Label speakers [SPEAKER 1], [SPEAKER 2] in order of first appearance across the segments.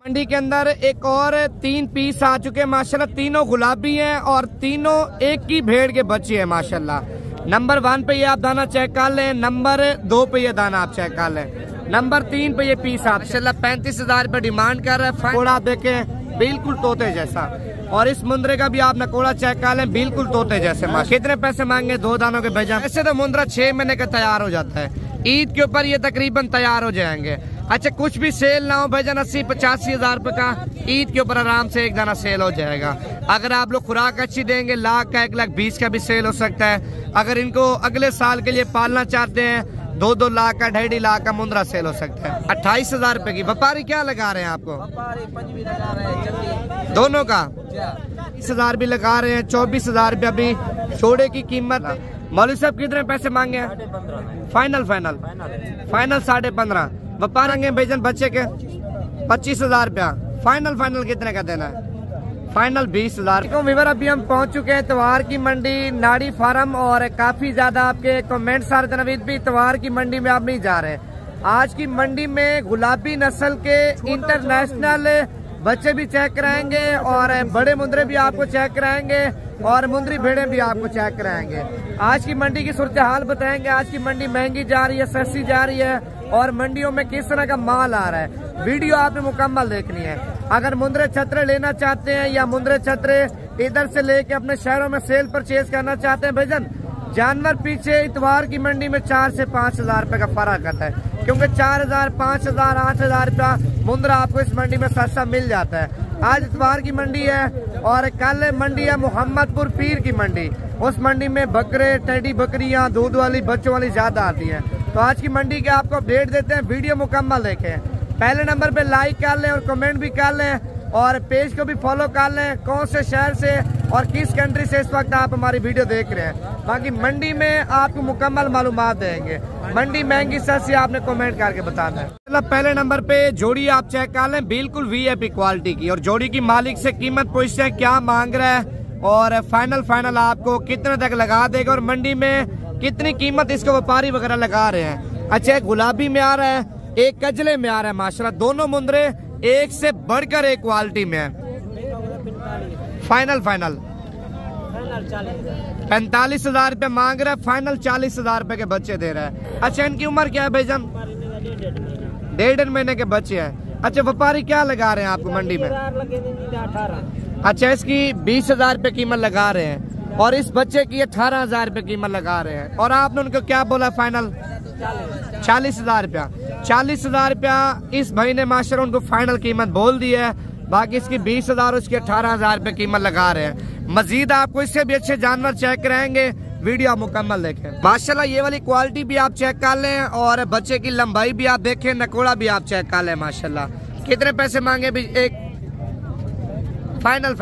[SPEAKER 1] मंडी के अंदर एक और 3 पीस आ चुके हैं माशाल्लाह। तीनों गुलाबी हैं और तीनों एक ही भेड़ के बच्चे हैं माशाल्लाह। नंबर 1 पे ये आप दाना चेक कर लें, नंबर 2 पे ये दाना आप चेक कर लें, नंबर 3 पे ये पीस आप माशाल्लाह 35,000 रुपये डिमांड कर रहे हैं। थोड़ा देखें बिल्कुल तोते जैसा, और इस मुंद्रे का भी आप नकोड़ा चेक कर लें, बिल्कुल तोते जैसे माशाल्लाह। कितने पैसे मांगे 2 दानों के भेजा? ऐसे तो मुंद्रा 6 महीने का तैयार हो जाता है, ईद के ऊपर ये तकरीबन तैयार हो जाएंगे। अच्छा कुछ भी सेल ना हो भाईजान, 80-85 हज़ार रुपये का ईद के ऊपर आराम से एक दाना सेल हो जाएगा। अगर आप लोग खुराक अच्छी देंगे, लाख का 1,20,000 का भी सेल हो सकता है। अगर इनको अगले साल के लिए पालना चाहते हैं, 2-2 लाख का 2.5 लाख का मुंद्रा सेल हो सकता है। 28,000 रुपये की। व्यापारी क्या लगा रहे हैं आपको? दोनों का 20,000 भी लगा रहे हैं, 24,000 रुपया भी छोड़े की कीमत। मौलवी साहब कितने पैसे मांगे हैं? फाइनल 15,500। व्यापार भाईजान बच्चे के 25,000 रुपया। फाइनल कितने का देना है? फाइनल 20,000। विवर अभी हम पहुंच चुके हैं इतवार की मंडी नाड़ी फार्म, और काफी ज्यादा आपके कमेंट्स आ रहे थे नवीद भी इतवार की मंडी में आप नहीं जा रहे। आज की मंडी में गुलाबी नस्ल के इंटरनेशनल बच्चे भी चेक कराएंगे, और बड़े मुंद्रे भी आपको चेक कराएंगे, और मुंद्री भेड़े भी आपको चेक कराएंगे। आज की मंडी की सूरत हाल बताएंगे। आज की मंडी महंगी जा रही है, सस्ती जा रही है, और मंडियों में किस तरह का माल आ रहा है, वीडियो आपने मुकम्मल देखनी है। अगर मुंद्रे छतरे लेना चाहते हैं या मुंद्रे छतरे इधर से लेके अपने शहरों में सेल परचेज करना चाहते हैं भाईजान, जानवर पीछे इतवार की मंडी में 4 से 5,000 रुपए का फर्क आता है, क्योंकि 4,000, 5,000, 8,000 रुपया मुंद्रा आपको इस मंडी में सस्ता मिल जाता है। आज इतवार की मंडी है, और कल मंडी है मोहम्मदपुर पीर की मंडी। उस मंडी में बकरे, टेडी बकरियां, दूध वाली, बच्चों वाली ज्यादा आती हैं। तो आज की मंडी के आपको अपडेट देते हैं, वीडियो मुकम्मल देखें। पहले नंबर पे लाइक कर लें और कमेंट भी कर लें, और पेज को भी फॉलो कर लें। कौन से शहर से और किस कंट्री से इस वक्त आप हमारी वीडियो देख रहे हैं। बाकी मंडी में आपको मुकम्मल मालूमात देंगे। मंडी महंगी सस्ती आपने कमेंट करके बताना है। मतलब पहले नंबर पे जोड़ी आप चेक कर लें, बिल्कुल VIP क्वालिटी की, और जोड़ी की मालिक से कीमत पूछते हैं क्या मांग रहा है, और फाइनल आपको कितने तक लगा देगा, और मंडी में कितनी कीमत इसको व्यापारी वगैरह लगा रहे हैं। अच्छा गुलाबी में आ रहा है, एक कजले में आ रहा है माशाल्लाह। दोनों मुंद्रे एक से बढ़कर एक क्वालिटी में है। फाइनल 45,000 रुपये मांग रहा है, फाइनल 40,000 रुपये के बच्चे दे रहा है। अच्छा इनकी उम्र क्या है भाईजान? 1.5 महीने के बच्चे हैं। अच्छा व्यापारी क्या लगा रहे हैं आपको मंडी में? अच्छा इसकी 20,000 रुपये कीमत लगा रहे हैं, और इस बच्चे की 18,000 रुपये कीमत लगा रहे हैं, और आपने उनको क्या बोला? फाइनल 40,000 रुपया। 40,000 रुपया इस भाई ने माशाल्लाह उनको फाइनल कीमत बोल दी है। बाकी इसकी 20,000, उसकी 18,000 रुपये कीमत लगा रहे हैं। मजीद आपको इससे भी अच्छे जानवर चेक कराएंगे, वीडियो मुकम्मल देखें। माशाल्लाह ये वाली क्वालिटी भी आप चेक कर लें, और बच्चे की लंबाई भी आप देखें, नकोड़ा भी आप चेक कर लें माशाल्लाह। कितने पैसे मांगे भी? एक फाइनल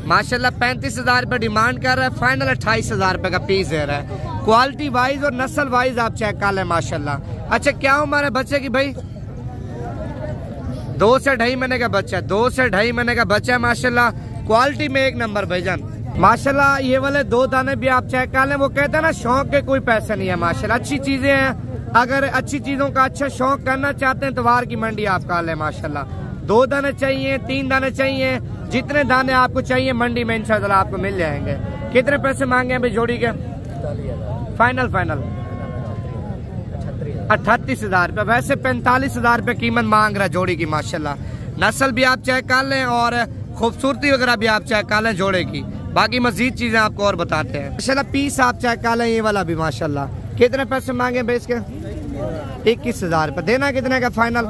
[SPEAKER 1] माशाल्लाह 35,000 रुपये डिमांड कर रहा है, फाइनल 28,000 रुपये का पीस दे रहा है। क्वालिटी वाइज और नस्ल वाइज आप चेक कर लें माशाल्लाह। अच्छा क्या उम्र है बच्चे की भाई? 2 से 2.5 महीने का बच्चा है, 2 से 2.5 महीने का बच्चा है माशाल्लाह। क्वालिटी में एक नंबर भाईजान माशाल्लाह। ये वाले 2 दाने भी आप चेक कर लें। वो कहते हैं ना शौक के कोई पैसे नहीं है माशाल्लाह, अच्छी चीजें हैं। अगर अच्छी चीजों का अच्छा शौक करना चाहते हैं तो वार की मंडी आप कर लें माशाल्लाह। 2 दाने चाहिए, 3 दाने चाहिए, जितने दाने आपको चाहिए मंडी में इंशाल्लाह आपको मिल जाएंगे। कितने पैसे मांगे हैं भाई जोड़ी के? फाइनल 38,000 रुपये। वैसे 45,000 रुपये कीमत मांग रहा है जोड़ी की माशाल्लाह। नस्ल भी आप चेक कर लें, और खूबसूरती वगैरह भी आप चेक कर लें जोड़े की। बाकी मजीद चीजें आपको और बताते हैं माशाल्लाह। पीस आप चेक कर लें, ये वाला भी माशाल्लाह। कितने पैसे मांगे भाई इसके? 21,000 रुपये। देना कितने का? फाइनल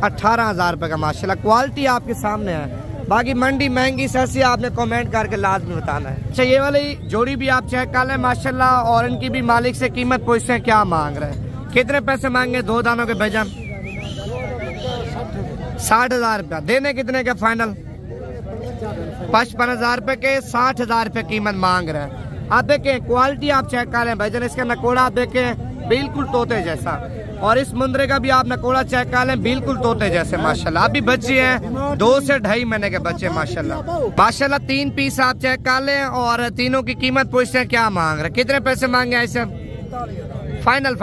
[SPEAKER 1] 18,000 रुपये का माशाल्लाह। क्वालिटी आपके सामने है। बाकी मंडी महंगी सस्ती आपने कमेंट करके लाजमी बताना है। अच्छा ये वाली जोड़ी भी आप चेक कर लें माशाल्लाह, और इनकी भी मालिक से कीमत पूछते हैं क्या मांग रहे हैं। कितने पैसे मांगे 2 दानों के भाईजान? 60,000 रुपया। देने कितने का? फाइनल 55,000 रुपये के 60,000 रुपये कीमत मांग रहे हैं। आप देखें क्वालिटी आप चेक कर लें भाईजान। इसका नकोड़ा आप देखें, बिल्कुल तोते जैसा, और इस मुंद्रे का भी आप नकोड़ा चेक कर लें, बिल्कुल तोते जैसे माशाल्लाह। अभी बच्चे हैं 2 से 2.5 महीने के बच्चे माशाल्लाह। 3 पीस आप चेक कर लें, और तीनों की कीमत पूछते हैं क्या मांग रहे हैं। कितने पैसे मांगे ऐसे? फाइनल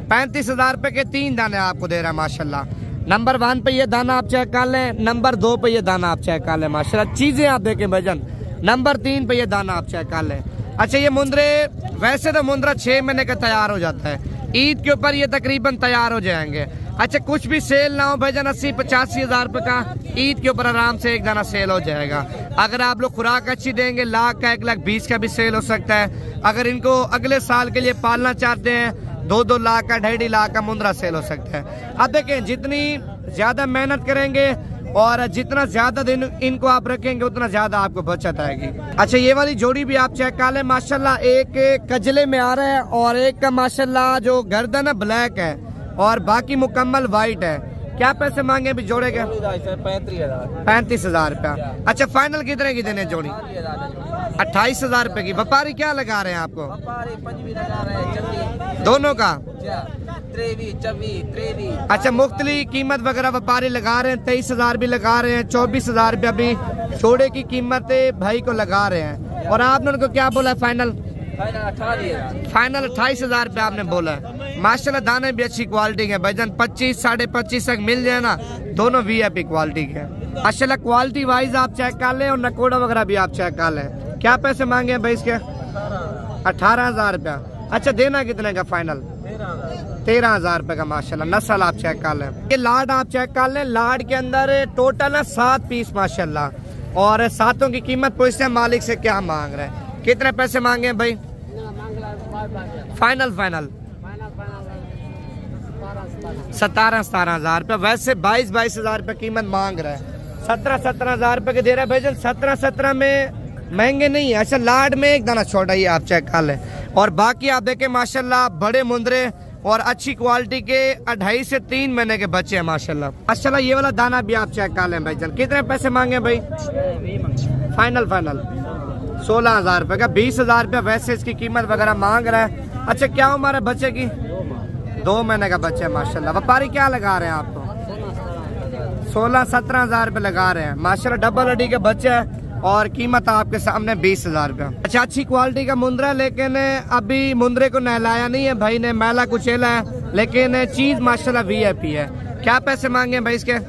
[SPEAKER 1] 35,000 रुपए के 3 दाने आपको दे रहा है माशाल्लाह। नंबर 1 पे ये दाना आप चेक कर लें, नंबर 2 पे ये दाना आप चेक कर लें। माशाल्लाह चीजें आप देखें भाईजान। नंबर 3 पे ये दाना आप चेक कर लें। अच्छा ये मुंद्रे, वैसे तो मुंद्रा 6 महीने का तैयार हो जाता है, ईद के ऊपर ये तकरीबन तैयार हो जाएंगे। अच्छा कुछ भी सेल ना हो भाईजान, 80-85 हज़ार रुपये का ईद के ऊपर आराम से एक दाना सेल हो जाएगा। अगर आप लोग खुराक अच्छी देंगे, लाख का 1,20,000 का भी सेल हो सकता है। अगर इनको अगले साल के लिए पालना चाहते हैं, 2-2 लाख का 2.5 लाख का मुंद्रा सेल हो सकता है। अब देखें जितनी ज्यादा मेहनत करेंगे और जितना ज्यादा दिन इनको आप रखेंगे उतना ज्यादा आपको बचत आएगी। अच्छा ये वाली जोड़ी भी आप चेक कर लें माशाल्लाह, एक कजले में आ रहा है और एक का माशाल्लाह जो गर्दन है ब्लैक है और बाकी मुकम्मल वाइट है। क्या पैसे मांगे अभी जोड़े के? 35,000 रुपया। अच्छा फाइनल कितने की देने जोड़ी? 28,000 रुपए की। व्यापारी क्या लगा रहे हैं आपको? दोनों का? अच्छा मुख्तलिफ कीमत वगैरह व्यापारी लगा रहे हैं। 23,000 भी लगा रहे हैं, 24,000 रुपया भी जोड़े की कीमत भाई को लगा रहे हैं। और आपने उनको क्या बोला है फाइनल? फाइनल 28,000 रुपया आपने बोला है। माशाल्लाह दाने भी अच्छी क्वालिटी के भाईजान, 25-25.5 तक मिल जाए ना, दोनों VIP क्वालिटी के। माशाल्लाह क्वालिटी वाइज आप चेक कर लें और नकोड़ा वगैरह भी आप चेक कर लें। क्या पैसे मांगे हैं भाई इसके? 18,000 रुपया। अच्छा देना कितने का फाइनल? 13,000 रुपए का। माशाल्लाह नस्ल आप चेक कर लें। ये लाड आप चेक कर लें, लाड के अंदर टोटल है 7 पीस माशाल्लाह। और 7 की कीमत पूछते हैं मालिक से क्या मांग रहे हैं, कितने पैसे मांगे हैं भाई? फाइनल 17,000 रुपये। वैसे 22,000 रुपये कीमत मांग रहा है, 17,000 रुपये के दे रहा है भाईजान। 17 में महंगे नहीं है। अच्छा लाड में एक दाना छोटा ही आप चेक कर लें। और बाकी आप देखें माशाल्लाह बड़े मुंदरे और अच्छी क्वालिटी के 2.5 से 3 महीने के बच्चे हैं माशाल्लाह। माशाल्लाह ये वाला दाना भी आप चेक कर लें भाईजान। कितने पैसे मांगे भाई? फाइनल 16,000 रुपये का। 20,000 रुपये वैसे इसकी कीमत वगैरह मांग रहा है। अच्छा क्या उम्र है बच्चे की? 2 महीने का बच्चा है माशाल्लाह। व्यापारी क्या लगा रहे हैं आपको? 16-17,000 रुपये लगा रहे हैं माशाल्लाह। डबल हड्डी के बच्चे है और कीमत आपके सामने 20,000 रुपये। अच्छा अच्छी क्वालिटी का मुंद्रा, लेकिन अभी मुंद्रे को नहलाया नहीं है भाई ने, मैला कुचेला है, लेकिन चीज माशाल्लाह VIP है। क्या पैसे मांगे भाई इसके?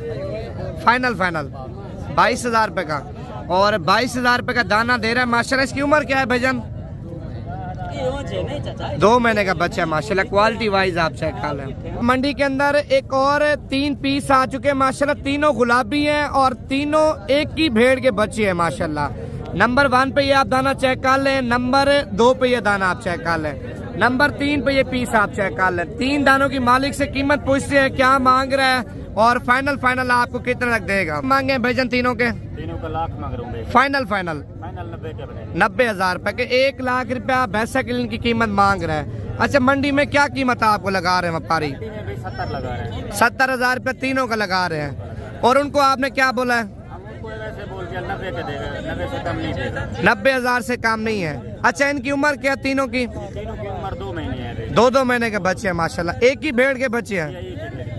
[SPEAKER 1] फाइनल 22,000 रुपये का। और 22,000 रुपये का दाना दे रहा है माशाल्लाह। इसकी उम्र क्या है भाईजान? 2 महीने का बच्चा है माशाल्लाह। क्वालिटी वाइज आप चेक कर लें। मंडी के अंदर एक और 3 पीस आ चुके हैं माशाल्लाह। तीनों गुलाबी हैं और तीनों एक ही भेड़ के बच्चे हैं माशाल्लाह। नंबर 1 पे ये आप दाना चेक कर लें, नंबर 2 पे ये दाना आप चेक कर लें, नंबर 3 पे ये पीस आप चेक कर लें। 3 दानों की मालिक से कीमत पूछते हैं क्या मांग रहा है और फाइनल आपको कितना तक देगा? मांगे भाईजान तीनों के?
[SPEAKER 2] तीनों का लाख मांग रहा हूं। फाइनल
[SPEAKER 1] 90,000 रुपए के। 1 लाख रुपया भैंसा किलन की कीमत मांग रहा है। अच्छा मंडी में क्या कीमत आपको लगा रहे हैं व्यापारी?
[SPEAKER 2] 70 लगा रहे हैं।
[SPEAKER 1] 70,000 रुपया तीनों का लगा रहे हैं। और उनको आपने क्या बोला है? 90,000 से कम नहीं है। अच्छा इनकी उम्र क्या तीनों की?
[SPEAKER 2] तीनों की उम्र 2 महीने है।
[SPEAKER 1] 2 महीने के बच्चे हैं माशाल्लाह। एक ही भेड़ के बच्चे हैं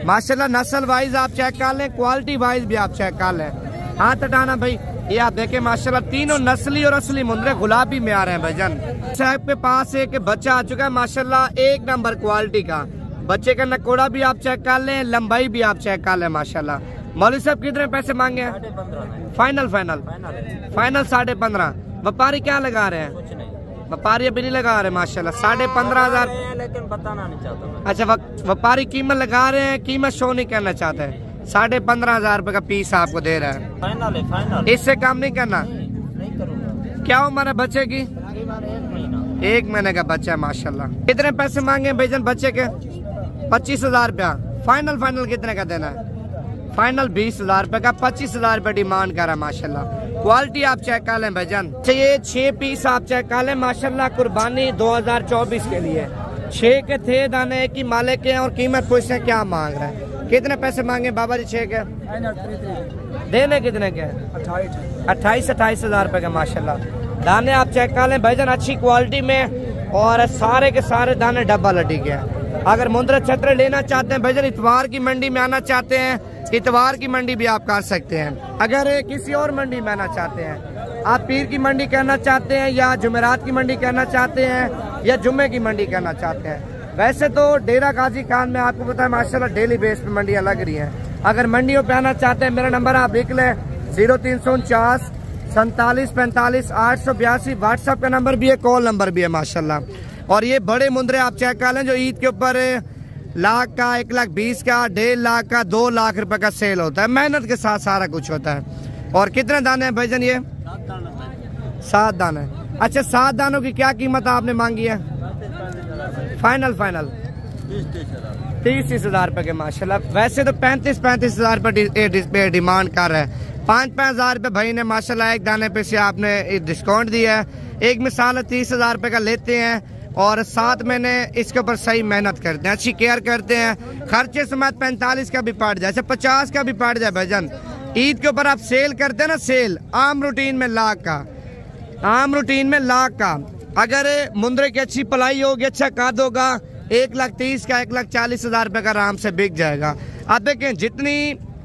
[SPEAKER 1] माशाल्लाह। नस्ल वाइज आप चेक कर लें, क्वालिटी वाइज भी आप चेक कर लें। हाथ हटाना भाई। ये आप देखें माशाल्लाह तीनों नस्ली और असली मुंद्रे गुलाबी में आ रहे हैं भाईजान। साहब के पास एक बच्चा आ चुका है माशाल्लाह, 1 नंबर क्वालिटी का। बच्चे का नकोड़ा भी आप चेक कर लें, लंबाई भी आप चेक कर लें माशाल्लाह। मौलवी साहब कितने पैसे मांगे हैं? फाइनल 15,500। व्यापारी क्या लगा रहे हैं? व्यापारी अभी नहीं लगा रहे माशाल्लाह। 15,500
[SPEAKER 2] लेकिन बताना नहीं चाहता।
[SPEAKER 1] अच्छा व्यापारी कीमत लगा रहे हैं, कीमत शो नहीं करना चाहते हैं। 15,500 रुपए का पीस आपको दे रहा है।
[SPEAKER 2] फाइनल
[SPEAKER 1] इससे कम नहीं करना।
[SPEAKER 2] नहीं करूँगा।
[SPEAKER 1] क्या उम्र है बच्चे की? 1 महीने का बच्चा है माशाल्लाह। कितने पैसे मांगे भाईजान बच्चे के? 25,000 रुपया। फाइनल कितने का देना है? फाइनल 20,000 रुपए का। 25,000 रुपए डिमांड कर रहा है माशाल्लाह। क्वालिटी आप चेक कर लें भाईजान। ये 6 पीस आप चेक कर लें माशाल्लाह। कुर्बानी 2024 के लिए 6 के थे दाने की मालिक के। और कीमत पूछते हैं क्या मांग रहे हैं, कितने पैसे मांगे बाबा जी? 6 के देने कितने के? 28,000 रुपए का माशाल्लाह। दाने आप चेक कर लें भाईजान, अच्छी क्वालिटी में और सारे के सारे दाने डब्बा लड्डी के हैं। अगर मुंद्रा छत्र लेना चाहते हैं भाईजान, इतवार की मंडी में आना चाहते हैं, इतवार की मंडी भी आप कर सकते हैं। अगर किसी और मंडी में आना चाहते हैं, आप पीर की मंडी करना चाहते हैं या जुमेरात की मंडी करना चाहते हैं या जुम्मे की मंडी करना चाहते हैं। वैसे तो डेरा गाजी खान में आपको पता है माशाल्लाह डेली बेस पे मंडियां लग रही हैं। अगर मंडियों पे आना चाहते हैं मेरा नंबर आप लिख लें 0349 47 45 882। व्हाट्सएप का नंबर भी है, कॉल नंबर भी है माशाल्लाह। और ये बड़े मुंदरे आप चेक कर लें जो ईद के ऊपर लाख का, 1,20,000 का, 1.5 लाख का, 2 लाख रुपए का सेल होता है। मेहनत के साथ सारा कुछ होता है। और कितने दाने हैं भाईजान? ये 7 दाने। अच्छा, 7 दानों की क्या कीमत आपने मांगी है? फाइनल 30 हजार रुपए के माशाल्लाह। वैसे तो 35 हजार रुपए डिमांड कर रहे हैं। 5 हजार रुपए भाई ने माशाल्लाह एक दाने पे से आपने डिस्काउंट दिया है। एक मिसाल 30 हजार रुपए का लेते हैं और 7 महीने इसके ऊपर सही मेहनत करते हैं, अच्छी केयर करते हैं, खर्चे समेत 45 का भी पड़ जाए, 50 का भी पड़ जाए भाईजान। ईद के ऊपर आप सेल करते हैं ना, सेल आम रूटीन में लाख का, अगर मुंदरे की अच्छी पलाई होगी, अच्छा कद होगा, 1,30,000 का, 1,40,000 रुपए का आराम से बिक जाएगा। आप देखें जितनी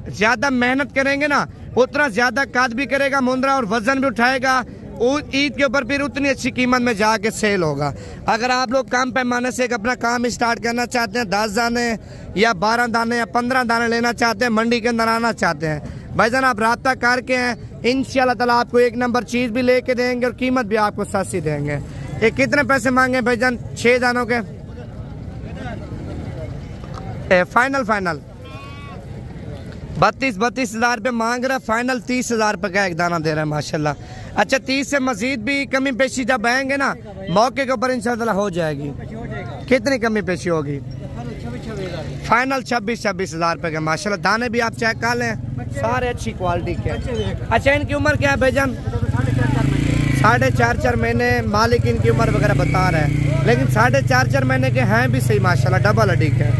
[SPEAKER 1] ज्यादा मेहनत करेंगे ना उतना ज्यादा कद भी करेगा मुंदरा और वजन भी उठाएगा। ईद के ऊपर फिर उतनी अच्छी कीमत में जाके सेल होगा। अगर आप लोग कम पैमाने से एक अपना काम स्टार्ट करना चाहते हैं, 10 दाने या 12 दाने या 15 दाने लेना चाहते हैं, मंडी के अंदर आना चाहते हैं, भाईजान आप राब्ता करके हैं, इंशाल्लाह ताला आपको 1 नंबर चीज भी लेके देंगे और कीमत भी आपको सस्ती देंगे। ये कितने पैसे मांगे भाईजान 6 दानों के? फाइनल 32 हजार रुपये मांग रहा है। फाइनल 30 हजार रुपये का एक दाना दे रहा है माशाल्लाह। अच्छा, 30 से मजीद भी कमी पेशी जब आएंगे ना मौके के ऊपर इंशाल्लाह हो जाएगी। कितनी कमी पेशी होगी? फाइनल 26 हजार रुपये का माशाल्लाह। दाने भी आप चेक कर लें, सारे अच्छी क्वालिटी के। अच्छा, इनकी उम्र क्या है भाईजान? 4.5 महीने। मालिक इनकी उम्र वगैरह बता रहे हैं, लेकिन 4.5 महीने के हैं भी सही माशाल्लाह, डबल हड्डी के।